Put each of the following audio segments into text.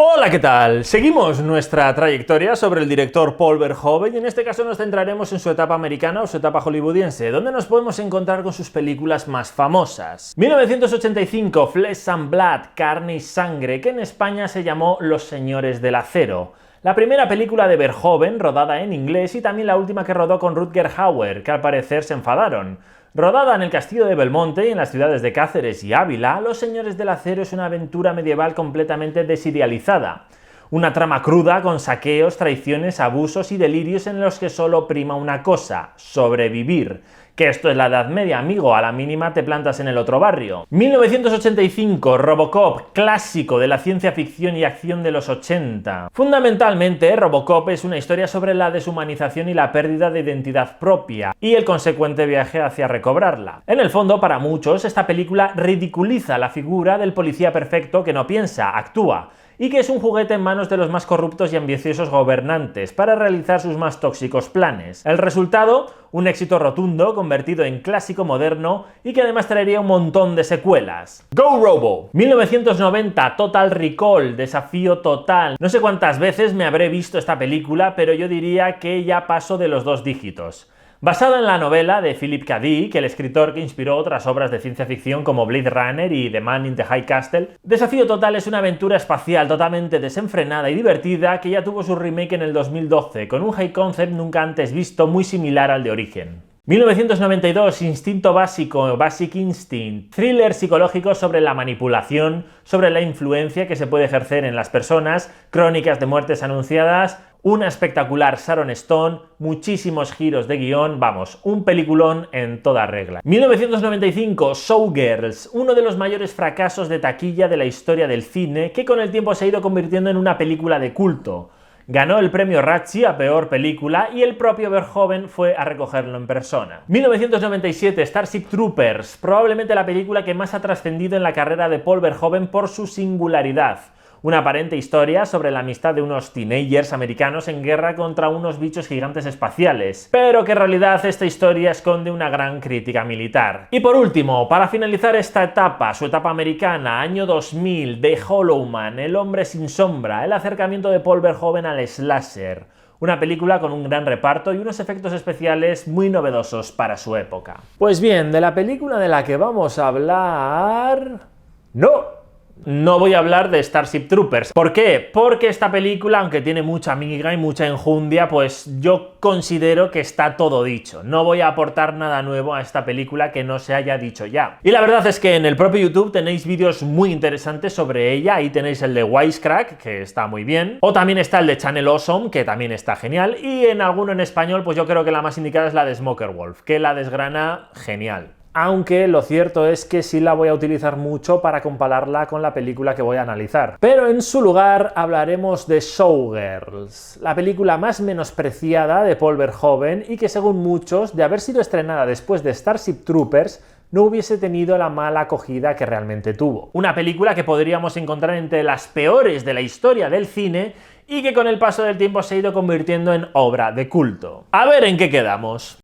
Hola, ¿qué tal? Seguimos nuestra trayectoria sobre el director Paul Verhoeven y en este caso nos centraremos en su etapa americana o su etapa hollywoodiense, donde nos podemos encontrar con sus películas más famosas. 1985, Flesh and Blood, Carne y Sangre, que en España se llamó Los Señores del Acero. La primera película de Verhoeven rodada en inglés y también la última que rodó con Rutger Hauer, que al parecer se enfadaron. Rodada en el castillo de Belmonte y en las ciudades de Cáceres y Ávila, Los Señores del Acero es una aventura medieval completamente desidealizada. Una trama cruda con saqueos, traiciones, abusos y delirios en los que solo prima una cosa: sobrevivir. Que esto es la Edad Media, amigo, a la mínima te plantas en el otro barrio. 1985, Robocop, clásico de la ciencia ficción y acción de los 80. Fundamentalmente, Robocop es una historia sobre la deshumanización y la pérdida de identidad propia, y el consecuente viaje hacia recobrarla. En el fondo, para muchos, esta película ridiculiza la figura del policía perfecto que no piensa, actúa, y que es un juguete en manos de los más corruptos y ambiciosos gobernantes para realizar sus más tóxicos planes. El resultado, un éxito rotundo convertido en clásico moderno y que además traería un montón de secuelas. Go Robo. 1990, Total Recall, Desafío Total. No sé cuántas veces me habré visto esta película, pero yo diría que ya paso de los 2 dígitos. Basada en la novela de Philip K. Dick, el escritor que inspiró otras obras de ciencia ficción como Blade Runner y The Man in the High Castle, Desafío Total es una aventura espacial totalmente desenfrenada y divertida que ya tuvo su remake en el 2012, con un high concept nunca antes visto muy similar al de origen. 1992, Instinto Básico, Basic Instinct, thriller psicológico sobre la manipulación, sobre la influencia que se puede ejercer en las personas, crónicas de muertes anunciadas, una espectacular Sharon Stone, muchísimos giros de guión, vamos, un peliculón en toda regla. 1995, Showgirls, uno de los mayores fracasos de taquilla de la historia del cine, que con el tiempo se ha ido convirtiendo en una película de culto. Ganó el premio Razzie a peor película y el propio Verhoeven fue a recogerlo en persona. 1997, Starship Troopers, probablemente la película que más ha trascendido en la carrera de Paul Verhoeven por su singularidad. Una aparente historia sobre la amistad de unos teenagers americanos en guerra contra unos bichos gigantes espaciales, pero que en realidad esta historia esconde una gran crítica militar. Y por último, para finalizar esta etapa, su etapa americana, año 2000, The Hollow Man, El hombre sin sombra, el acercamiento de Paul Verhoeven al slasher. Una película con un gran reparto y unos efectos especiales muy novedosos para su época. Pues bien, de la película de la que vamos a hablar... No voy a hablar de Starship Troopers. ¿Por qué? Porque esta película, aunque tiene mucha miga y mucha enjundia, pues yo considero que está todo dicho. No voy a aportar nada nuevo a esta película que no se haya dicho ya. Y la verdad es que en el propio YouTube tenéis vídeos muy interesantes sobre ella. Ahí tenéis el de Wisecrack, que está muy bien. O también está el de Channel Awesome, que también está genial. Y en alguno en español, pues yo creo que la más indicada es la de Smoker Wolf, que la desgrana genial. Aunque lo cierto es que sí la voy a utilizar mucho para compararla con la película que voy a analizar. Pero en su lugar hablaremos de Showgirls, la película más menospreciada de Paul Verhoeven y que según muchos, de haber sido estrenada después de Starship Troopers, no hubiese tenido la mala acogida que realmente tuvo. Una película que podríamos encontrar entre las peores de la historia del cine y que con el paso del tiempo se ha ido convirtiendo en obra de culto. A ver en qué quedamos.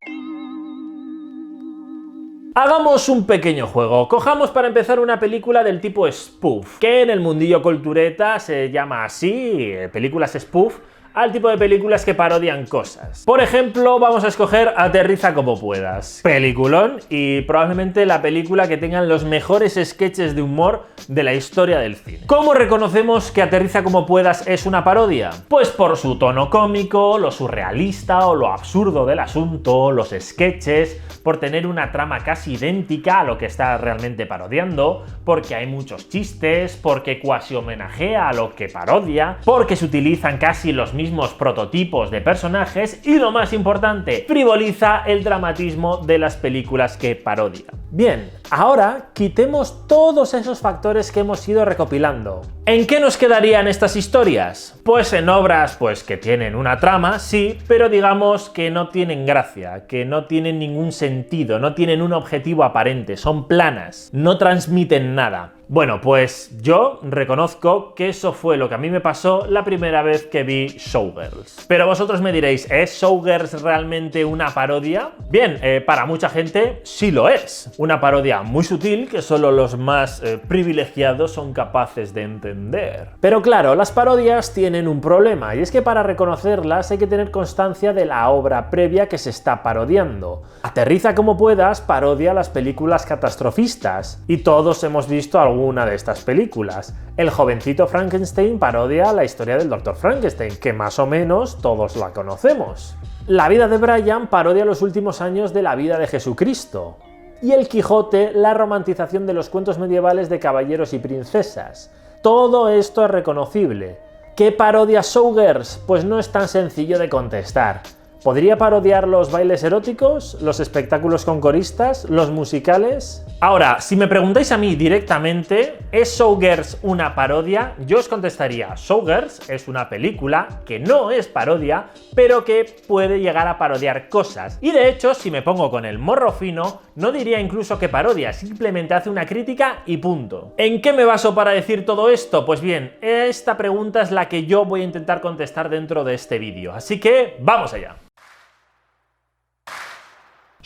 Hagamos un pequeño juego. Cojamos para empezar una película del tipo spoof, que en el mundillo cultureta se llama así, películas spoof, al tipo de películas que parodian cosas. Por ejemplo, vamos a escoger Aterriza como puedas. Peliculón y probablemente la película que tengan los mejores sketches de humor de la historia del cine. ¿Cómo reconocemos que Aterriza como puedas es una parodia? Pues por su tono cómico, lo surrealista o lo absurdo del asunto, los sketches, por tener una trama casi idéntica a lo que está realmente parodiando, porque hay muchos chistes, porque cuasi homenajea a lo que parodia, porque se utilizan casi los mismos prototipos de personajes y, lo más importante, frivoliza el dramatismo de las películas que parodia. Bien, ahora quitemos todos esos factores que hemos ido recopilando. ¿En qué nos quedarían estas historias? Pues en obras que tienen una trama, sí, pero digamos que no tienen gracia, que no tienen ningún sentido, no tienen un objetivo aparente, son planas, no transmiten nada. Bueno, pues yo reconozco que eso fue lo que a mí me pasó la primera vez que vi Showgirls. Pero vosotros me diréis, ¿es Showgirls realmente una parodia? Bien, para mucha gente sí lo es. Una parodia muy sutil que solo los más privilegiados son capaces de entender. Pero claro, las parodias tienen un problema, y es que para reconocerlas hay que tener constancia de la obra previa que se está parodiando. Aterriza como puedas, parodia las películas catastrofistas, y todos hemos visto alguna de estas películas. El jovencito Frankenstein parodia la historia del Dr. Frankenstein, que más o menos todos la conocemos. La vida de Brian parodia los últimos años de la vida de Jesucristo. Y El Quijote, la romantización de los cuentos medievales de caballeros y princesas. Todo esto es reconocible. ¿Qué parodia Showgirls? Pues no es tan sencillo de contestar. ¿Podría parodiar los bailes eróticos, los espectáculos con coristas, los musicales? Ahora, si me preguntáis a mí directamente, ¿es Showgirls una parodia? Yo os contestaría, Showgirls es una película que no es parodia, pero que puede llegar a parodiar cosas. Y de hecho, si me pongo con el morro fino, no diría incluso que parodia, simplemente hace una crítica y punto. ¿En qué me baso para decir todo esto? Pues bien, esta pregunta es la que yo voy a intentar contestar dentro de este vídeo, así que ¡vamos allá!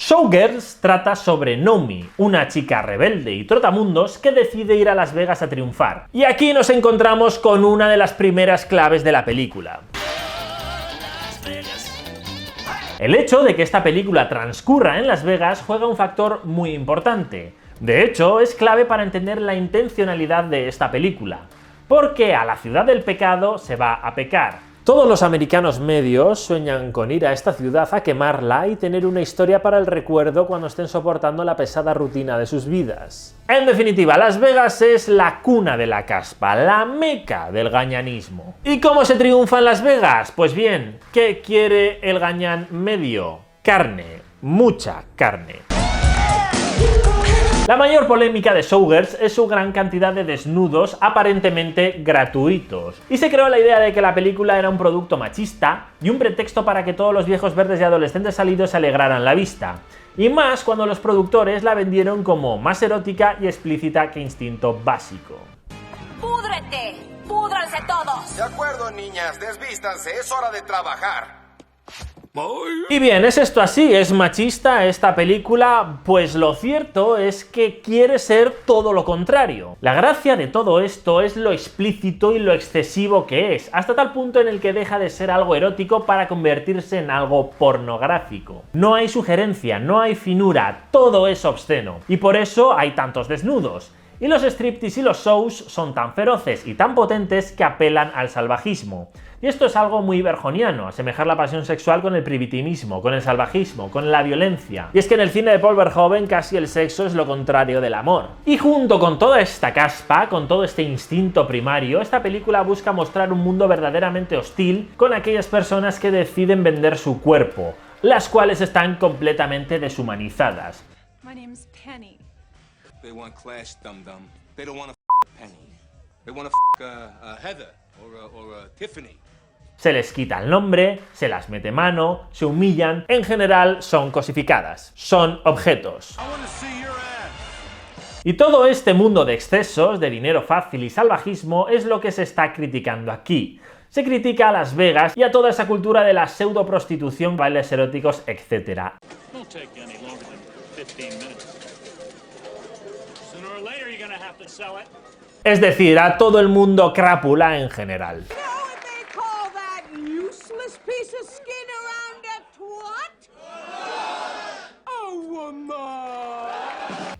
Showgirls trata sobre Nomi, una chica rebelde y trotamundos que decide ir a Las Vegas a triunfar. Y aquí nos encontramos con una de las primeras claves de la película. El hecho de que esta película transcurra en Las Vegas juega un factor muy importante. De hecho, es clave para entender la intencionalidad de esta película. Porque a la ciudad del pecado se va a pecar. Todos los americanos medios sueñan con ir a esta ciudad a quemarla y tener una historia para el recuerdo cuando estén soportando la pesada rutina de sus vidas. En definitiva, Las Vegas es la cuna de la caspa, la meca del gañanismo. ¿Y cómo se triunfa en Las Vegas? Pues bien, ¿qué quiere el gañán medio? Carne, mucha carne. La mayor polémica de Showgirls es su gran cantidad de desnudos aparentemente gratuitos. Y se creó la idea de que la película era un producto machista y un pretexto para que todos los viejos verdes y adolescentes salidos se alegraran la vista. Y más cuando los productores la vendieron como más erótica y explícita que Instinto Básico. ¡Púdrete! ¡Púdranse todos! De acuerdo, niñas, desvístanse, es hora de trabajar. Y bien, ¿es esto así? ¿Es machista esta película? Pues lo cierto es que quiere ser todo lo contrario. La gracia de todo esto es lo explícito y lo excesivo que es, hasta tal punto en el que deja de ser algo erótico para convertirse en algo pornográfico. No hay sugerencia, no hay finura, todo es obsceno. Y por eso hay tantos desnudos. Y los striptease y los shows son tan feroces y tan potentes que apelan al salvajismo. Y esto es algo muy verjoniano, asemejar la pasión sexual con el primitivismo, con el salvajismo, con la violencia. Y es que en el cine de Paul Verhoeven casi el sexo es lo contrario del amor. Y junto con toda esta caspa, con todo este instinto primario, esta película busca mostrar un mundo verdaderamente hostil con aquellas personas que deciden vender su cuerpo, las cuales están completamente deshumanizadas. My name's Penny. They want Clash Dum Dum. They don't want Penny. They want Heather or Tiffany. Se les quita el nombre, se las mete mano, se humillan, en general son cosificadas, son objetos. Y todo este mundo de excesos, de dinero fácil y salvajismo es lo que se está criticando aquí. Se critica a Las Vegas y a toda esa cultura de la pseudo-prostitución, bailes eróticos, etc. Es decir, a todo el mundo crápula en general.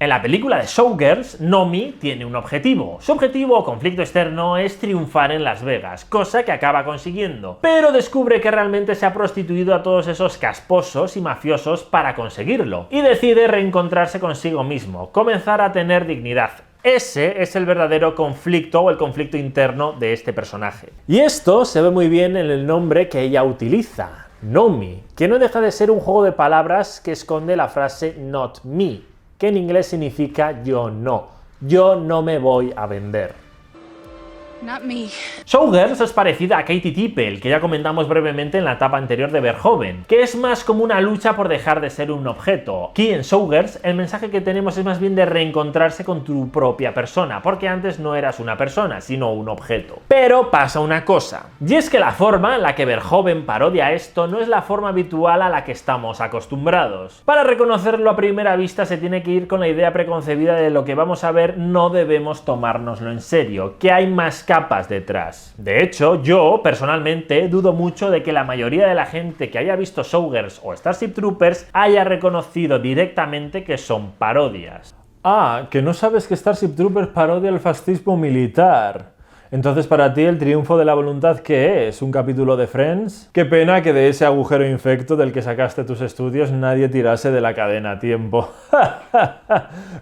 En la película de Showgirls, Nomi tiene un objetivo. Su objetivo o conflicto externo es triunfar en Las Vegas, cosa que acaba consiguiendo. Pero descubre que realmente se ha prostituido a todos esos casposos y mafiosos para conseguirlo. Y decide reencontrarse consigo mismo, comenzar a tener dignidad. Ese es el verdadero conflicto o el conflicto interno de este personaje. Y esto se ve muy bien en el nombre que ella utiliza, Nomi, que no deja de ser un juego de palabras que esconde la frase not me, que en inglés significa yo no me voy a vender. Not me. Showgirls es parecida a Katie Tippel, que ya comentamos brevemente en la etapa anterior de Verhoeven, que es más como una lucha por dejar de ser un objeto. Aquí en Showgirls el mensaje que tenemos es más bien de reencontrarse con tu propia persona, porque antes no eras una persona, sino un objeto. Pero pasa una cosa, y es que la forma en la que Verhoeven parodia esto no es la forma habitual a la que estamos acostumbrados. Para reconocerlo a primera vista se tiene que ir con la idea preconcebida de lo que vamos a ver no debemos tomárnoslo en serio, que hay más capas detrás. De hecho, yo personalmente dudo mucho de que la mayoría de la gente que haya visto Showgirls o Starship Troopers haya reconocido directamente que son parodias. Ah, que no sabes que Starship Troopers parodia el fascismo militar. Entonces, para ti, ¿el triunfo de la voluntad qué es? ¿Un capítulo de Friends? Qué pena que de ese agujero infecto del que sacaste tus estudios nadie tirase de la cadena a tiempo.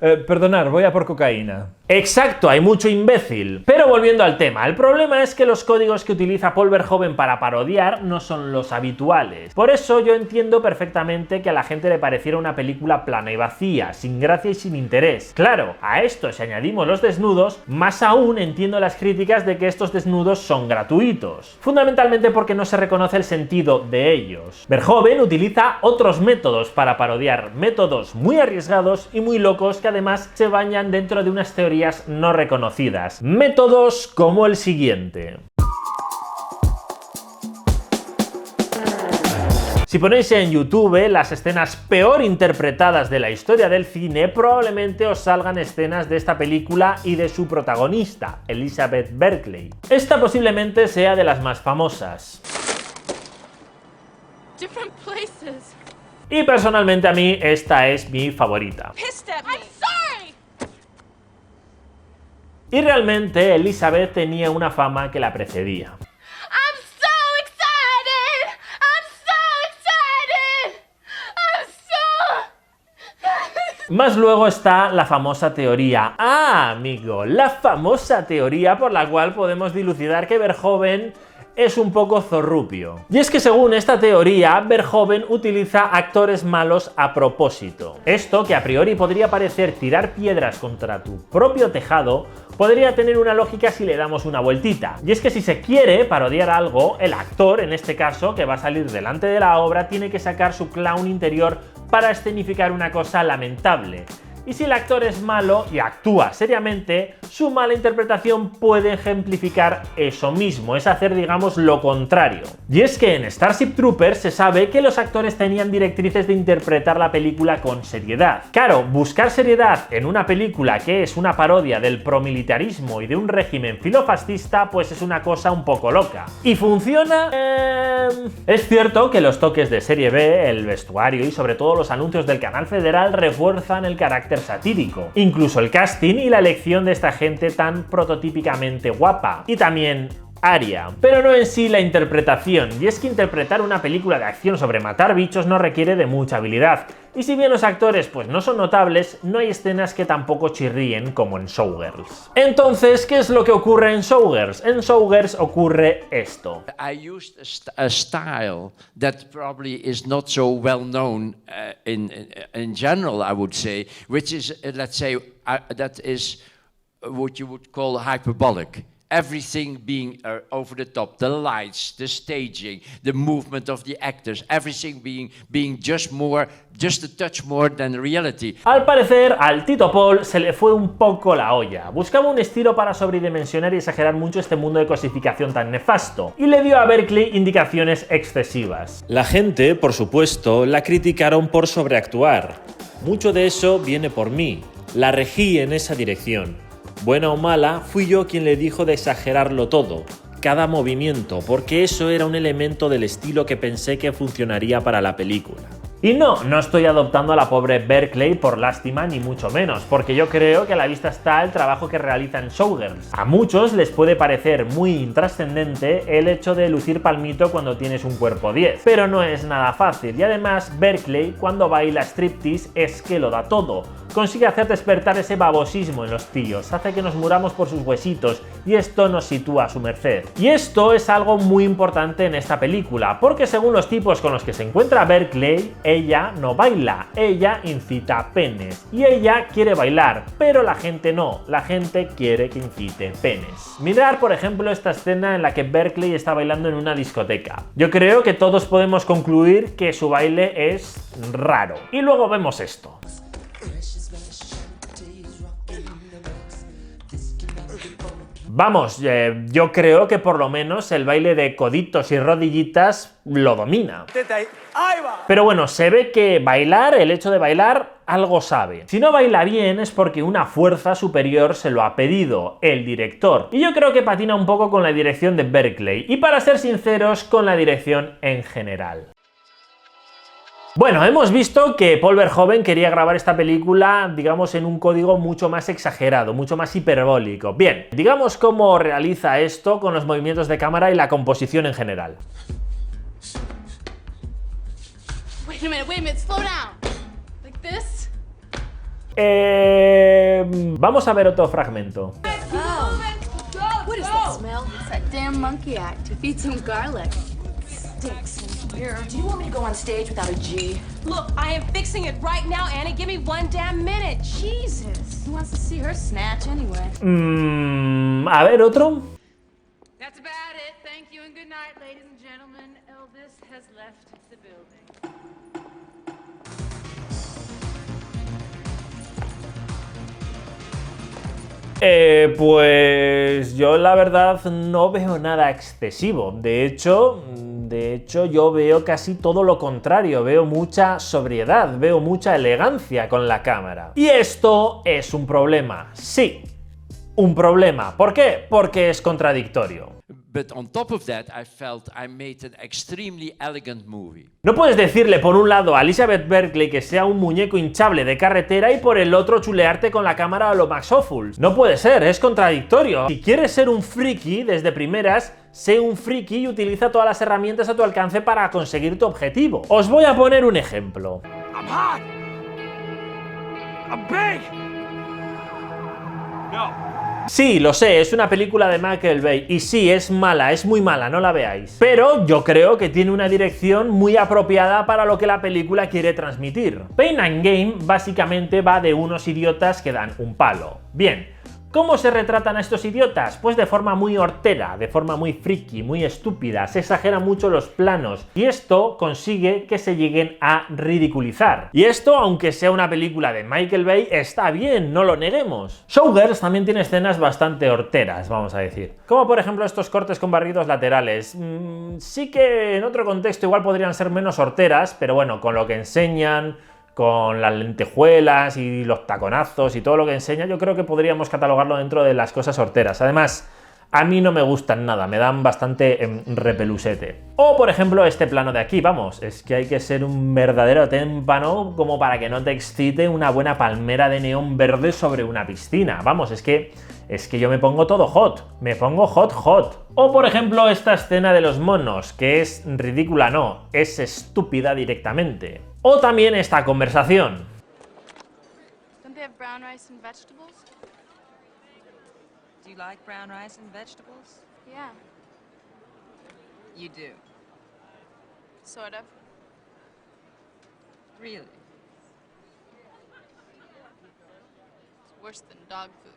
Perdonad, voy a por cocaína. Exacto, hay mucho imbécil. Pero volviendo al tema, el problema es que los códigos que utiliza Paul Verhoeven para parodiar no son los habituales. Por eso yo entiendo perfectamente que a la gente le pareciera una película plana y vacía, sin gracia y sin interés. Claro, a esto si añadimos los desnudos, más aún entiendo las críticas de que estos desnudos son gratuitos, fundamentalmente porque no se reconoce el sentido de ellos. Verhoeven utiliza otros métodos para parodiar, métodos muy arriesgados y muy locos que además se bañan dentro de unas teorías no reconocidas. Métodos como el siguiente. Si ponéis en YouTube las escenas peor interpretadas de la historia del cine, probablemente os salgan escenas de esta película y de su protagonista, Elizabeth Berkley. Esta posiblemente sea de las más famosas. Different places. Y personalmente a mí esta es mi favorita. Pissed at me. I'm sorry! Y realmente Elizabeth tenía una fama que la precedía. I'm so excited! I'm so excited! I'm so... Más luego está la famosa teoría. Ah, amigo, la famosa teoría por la cual podemos dilucidar que Verhoeven es un poco zorrupio. Y es que según esta teoría, Verhoeven utiliza actores malos a propósito. Esto, que a priori podría parecer tirar piedras contra tu propio tejado, podría tener una lógica si le damos una vueltita. Y es que si se quiere parodiar algo, el actor, en este caso, que va a salir delante de la obra, tiene que sacar su clown interior para escenificar una cosa lamentable. Y si el actor es malo y actúa seriamente, su mala interpretación puede ejemplificar eso mismo, es hacer, digamos, lo contrario. Y es que en Starship Troopers se sabe que los actores tenían directrices de interpretar la película con seriedad. Claro, buscar seriedad en una película que es una parodia del promilitarismo y de un régimen filofascista, pues es una cosa un poco loca. ¿Y funciona? Es cierto que los toques de serie B, el vestuario y sobre todo los anuncios del Canal Federal refuerzan el carácter satírico. Incluso el casting y la elección de esta gente tan prototípicamente guapa. Y también Aria. Pero no en sí la interpretación, y es que interpretar una película de acción sobre matar bichos no requiere de mucha habilidad. Y si bien los actores pues no son notables, no hay escenas que tampoco chirríen como en Showgirls. Entonces, ¿qué es lo que ocurre en Showgirls? En Showgirls ocurre esto. I used a style that probably is not so well known in general, I would say, which is, let's say, that is what you would call hyperbolic. Everything being over the top, the lights, the staging, the movement of the actors, everything being just a touch more than reality. Al parecer, al Tito Paul se le fue un poco la olla. Buscaba un estilo para sobredimensionar y exagerar mucho este mundo de cosificación tan nefasto, y le dio a Berkley indicaciones excesivas. La gente, por supuesto, la criticaron por sobreactuar. Mucho de eso viene por mí. La regí en esa dirección. Buena o mala, fui yo quien le dijo de exagerarlo todo, cada movimiento, porque eso era un elemento del estilo que pensé que funcionaría para la película. Y no estoy adoptando a la pobre Berkley por lástima ni mucho menos, porque yo creo que a la vista está el trabajo que realiza en Showgirls. A muchos les puede parecer muy intrascendente el hecho de lucir palmito cuando tienes un cuerpo 10, pero no es nada fácil, y además Berkley cuando baila striptease es que lo da todo. Consigue hacer despertar ese babosismo en los tíos, hace que nos muramos por sus huesitos y esto nos sitúa a su merced. Y esto es algo muy importante en esta película, porque según los tipos con los que se encuentra Berkley, ella no baila, ella incita penes. Y ella quiere bailar, pero la gente no, la gente quiere que incite penes. Mirad, por ejemplo, esta escena en la que Berkeley está bailando en una discoteca. Yo creo que todos podemos concluir que su baile es raro. Y luego vemos esto. Vamos, yo creo que por lo menos el baile de coditos y rodillitas lo domina. Pero bueno, se ve que bailar, el hecho de bailar, algo sabe. Si no baila bien es porque una fuerza superior se lo ha pedido, el director. Y yo creo que patina un poco con la dirección de Berkeley. Y para ser sinceros, con la dirección en general. Bueno, hemos visto que Paul Verhoeven quería grabar esta película, digamos, en un código mucho más exagerado, mucho más hiperbólico. Bien, digamos cómo realiza esto con los movimientos de cámara y la composición en general. Wait a minute, slow down. Like this? Vamos a ver otro fragmento. What is that smell? It's that damn monkey act. If eat some garlic. Stinks in here. Do you want me to go on stage without a G? Look, I am fixing it right now, Annie. Give me one damn minute. Jesus. Who wants to see her snatch anyway? A ver, otro. That's about it. Thank you and good night, ladies and gentlemen. Elvis has left the building. Pues yo la verdad no veo nada excesivo. De hecho yo veo casi todo lo contrario. Veo mucha sobriedad, veo mucha elegancia con la cámara. Y esto es un problema. Sí, un problema. ¿Por qué? Porque es contradictorio. But on top of that, I felt I made an extremely elegant movie. No puedes decirle por un lado a Elizabeth Berkley que sea un muñeco hinchable de carretera y por el otro chulearte con la cámara a lo Max Ophuls. No puede ser, es contradictorio. Si quieres ser un friki, desde primeras, sé un friki y utiliza todas las herramientas a tu alcance para conseguir tu objetivo. Os voy a poner un ejemplo. I'm hot. I'm big. No. Sí, lo sé, es una película de Michael Bay y sí, es mala, es muy mala, no la veáis. Pero yo creo que tiene una dirección muy apropiada para lo que la película quiere transmitir. Pain and Gain básicamente va de unos idiotas que dan un palo. Bien. ¿Cómo se retratan a estos idiotas? Pues de forma muy hortera, de forma muy friki, muy estúpida, se exageran mucho los planos y esto consigue que se lleguen a ridiculizar. Y esto, aunque sea una película de Michael Bay, está bien, no lo neguemos. Showgirls también tiene escenas bastante horteras, vamos a decir. Como por ejemplo estos cortes con barridos laterales. Sí que en otro contexto igual podrían ser menos horteras, pero bueno, con lo que enseñan, con las lentejuelas y los taconazos y todo lo que enseña, yo creo que podríamos catalogarlo dentro de las cosas horteras. Además, a mí no me gustan nada, me dan bastante repelusete. O, por ejemplo, este plano de aquí, vamos, es que hay que ser un verdadero témpano como para que no te excite una buena palmera de neón verde sobre una piscina. Vamos, es que yo me pongo todo hot, me pongo hot. O, por ejemplo, esta escena de los monos, que es ridícula, no, es estúpida directamente. O también esta conversación. Don't they have brown rice and vegetables? Do you like brown rice and vegetables? Yeah, You do. sort of. Really? It's worse than dog food.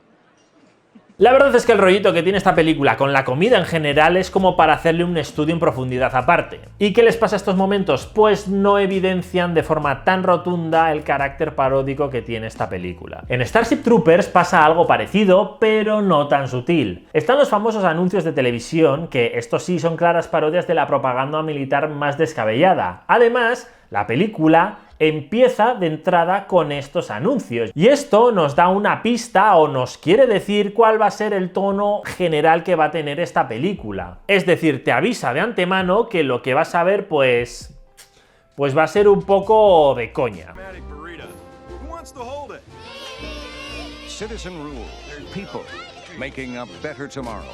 La verdad es que el rollito que tiene esta película con la comida en general es como para hacerle un estudio en profundidad aparte. ¿Y qué les pasa a estos momentos? Pues no evidencian de forma tan rotunda el carácter paródico que tiene esta película. En Starship Troopers pasa algo parecido, pero no tan sutil. Están los famosos anuncios de televisión, que estos sí son claras parodias de la propaganda militar más descabellada. Además, la película empieza de entrada con estos anuncios. Y esto nos da una pista o nos quiere decir cuál va a ser el tono general que va a tener esta película. Es decir, te avisa de antemano que lo que vas a ver, pues va a ser un poco de coña. Citizen rule. People making a better tomorrow.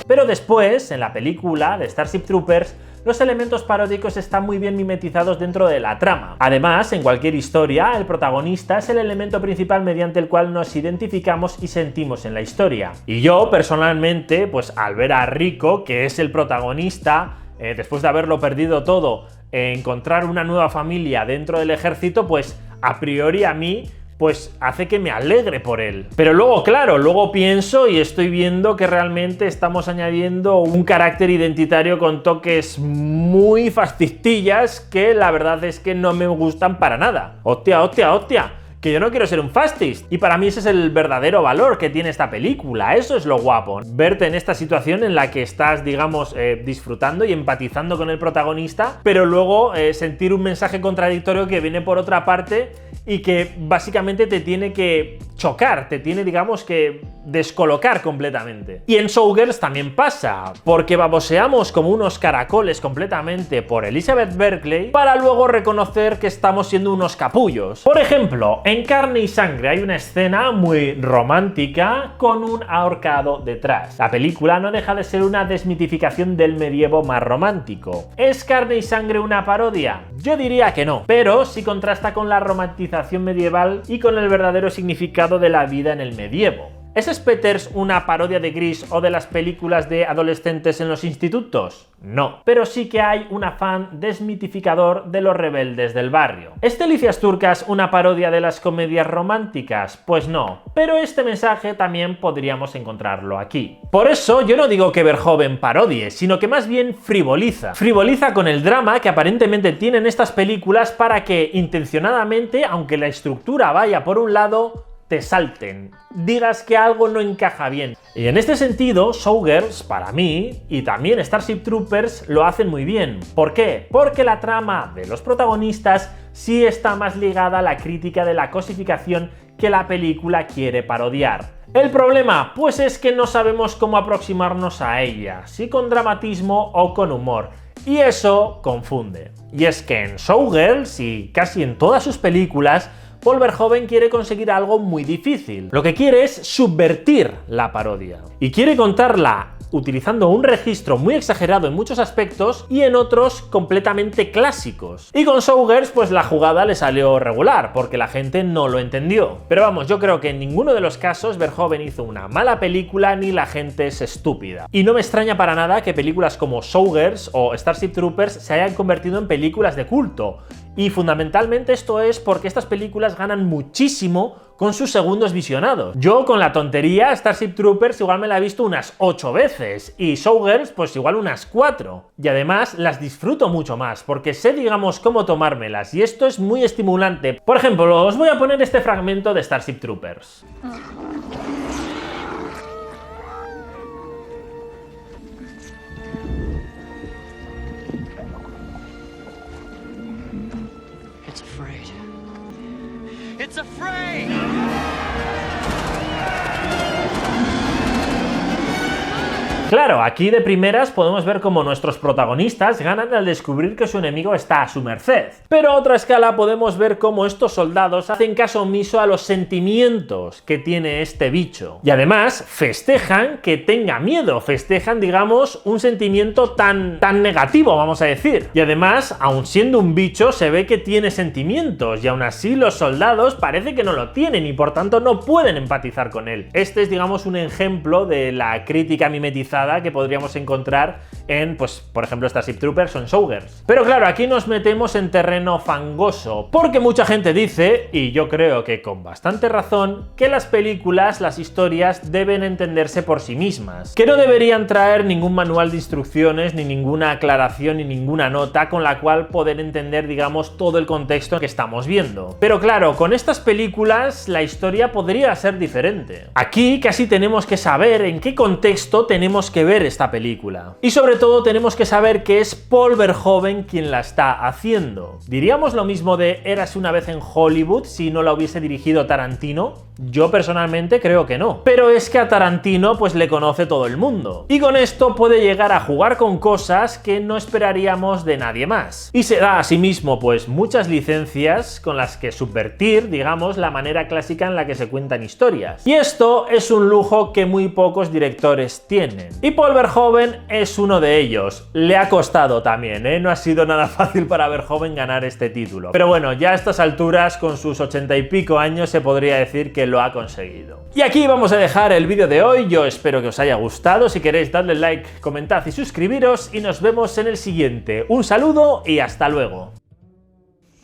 Pero después, en la película de Starship Troopers, los elementos paródicos están muy bien mimetizados dentro de la trama. Además, en cualquier historia, el protagonista es el elemento principal mediante el cual nos identificamos y sentimos en la historia. Y yo, personalmente, pues al ver a Rico, que es el protagonista, después de haberlo perdido todo, encontrar una nueva familia dentro del ejército, pues a priori a mí pues hace que me alegre por él. Pero luego, claro, luego pienso y estoy viendo que realmente estamos añadiendo un carácter identitario con toques muy fascistillas que la verdad es que no me gustan para nada. ¡Hostia, hostia, hostia! Que yo no quiero ser un fascist. Y para mí ese es el verdadero valor que tiene esta película. Eso es lo guapo. Verte en esta situación en la que estás, digamos, disfrutando y empatizando con el protagonista, pero luego sentir un mensaje contradictorio que viene por otra parte y que básicamente te tiene que chocar, te tiene, digamos, que descolocar completamente. Y en Showgirls también pasa, porque baboseamos como unos caracoles completamente por Elizabeth Berkley para luego reconocer que estamos siendo unos capullos. Por ejemplo, en Carne y Sangre hay una escena muy romántica con un ahorcado detrás. La película no deja de ser una desmitificación del medievo más romántico. ¿Es Carne y Sangre una parodia? Yo diría que no, pero sí contrasta con la romantización medieval y con el verdadero significado de la vida en el medievo. ¿Es Spetters una parodia de Grease o de las películas de adolescentes en los institutos? No, pero sí que hay un afán desmitificador de los rebeldes del barrio. ¿Es Delicias Turcas una parodia de las comedias románticas? Pues no, pero este mensaje también podríamos encontrarlo aquí. Por eso yo no digo que Verhoeven parodie, sino que más bien frivoliza. Frivoliza con el drama que aparentemente tienen estas películas para que intencionadamente, aunque la estructura vaya por un lado, te salten, digas que algo no encaja bien. Y en este sentido, Showgirls, para mí, y también Starship Troopers, lo hacen muy bien. ¿Por qué? Porque la trama de los protagonistas sí está más ligada a la crítica de la cosificación que la película quiere parodiar. ¿El problema? Pues es que no sabemos cómo aproximarnos a ella, si con dramatismo o con humor. Y eso confunde. Y es que en Showgirls, y casi en todas sus películas, Paul Verhoeven quiere conseguir algo muy difícil. Lo que quiere es subvertir la parodia. Y quiere contarla utilizando un registro muy exagerado en muchos aspectos y en otros completamente clásicos. Y con Showgirls pues la jugada le salió regular, porque la gente no lo entendió. Pero vamos, yo creo que en ninguno de los casos Verhoeven hizo una mala película ni la gente es estúpida. Y no me extraña para nada que películas como Showgirls o Starship Troopers se hayan convertido en películas de culto. Y fundamentalmente esto es porque estas películas ganan muchísimo con sus segundos visionados. Yo con la tontería Starship Troopers igual me la he visto unas 8 veces y Showgirls pues igual unas 4. Y además las disfruto mucho más porque sé, digamos, cómo tomármelas y esto es muy estimulante. Por ejemplo, os voy a poner este fragmento de Starship Troopers. It's afraid. It's afraid! Claro, aquí de primeras podemos ver cómo nuestros protagonistas ganan al descubrir que su enemigo está a su merced. Pero a otra escala podemos ver cómo estos soldados hacen caso omiso a los sentimientos que tiene este bicho. Y además festejan que tenga miedo, festejan, digamos, un sentimiento tan negativo, vamos a decir. Y además, aun siendo un bicho, se ve que tiene sentimientos y aún así los soldados parece que no lo tienen y por tanto no pueden empatizar con él. Este es, digamos, un ejemplo de la crítica mimetizada que podríamos encontrar en, pues, por ejemplo, Starship Troopers o en Showgirls. Pero claro, aquí nos metemos en terreno fangoso, porque mucha gente dice, y yo creo que con bastante razón, que las películas, las historias, deben entenderse por sí mismas, que no deberían traer ningún manual de instrucciones, ni ninguna aclaración, ni ninguna nota con la cual poder entender, digamos, todo el contexto que estamos viendo. Pero claro, con estas películas la historia podría ser diferente. Aquí casi tenemos que saber en qué contexto tenemos que ver esta película. Y sobre todo tenemos que saber que es Paul Verhoeven quien la está haciendo. ¿Diríamos lo mismo de Érase una vez en Hollywood si no la hubiese dirigido Tarantino? Yo personalmente creo que no. Pero es que a Tarantino pues le conoce todo el mundo. Y con esto puede llegar a jugar con cosas que no esperaríamos de nadie más. Y se da asimismo pues muchas licencias con las que subvertir, digamos, la manera clásica en la que se cuentan historias. Y esto es un lujo que muy pocos directores tienen. Y Paul Verhoeven es uno de ellos. Le ha costado también, ¿eh? No ha sido nada fácil para Verhoeven ganar este título. Pero bueno, ya a estas alturas, con sus 80 y pico años, se podría decir que lo ha conseguido. Y aquí vamos a dejar el vídeo de hoy, yo espero que os haya gustado, si queréis darle like, comentad y suscribiros y nos vemos en el siguiente. Un saludo y hasta luego.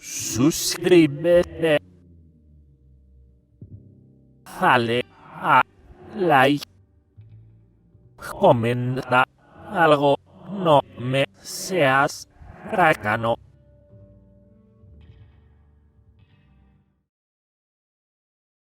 Suscríbete. Dale a like. Comenta algo. No me seas rácano.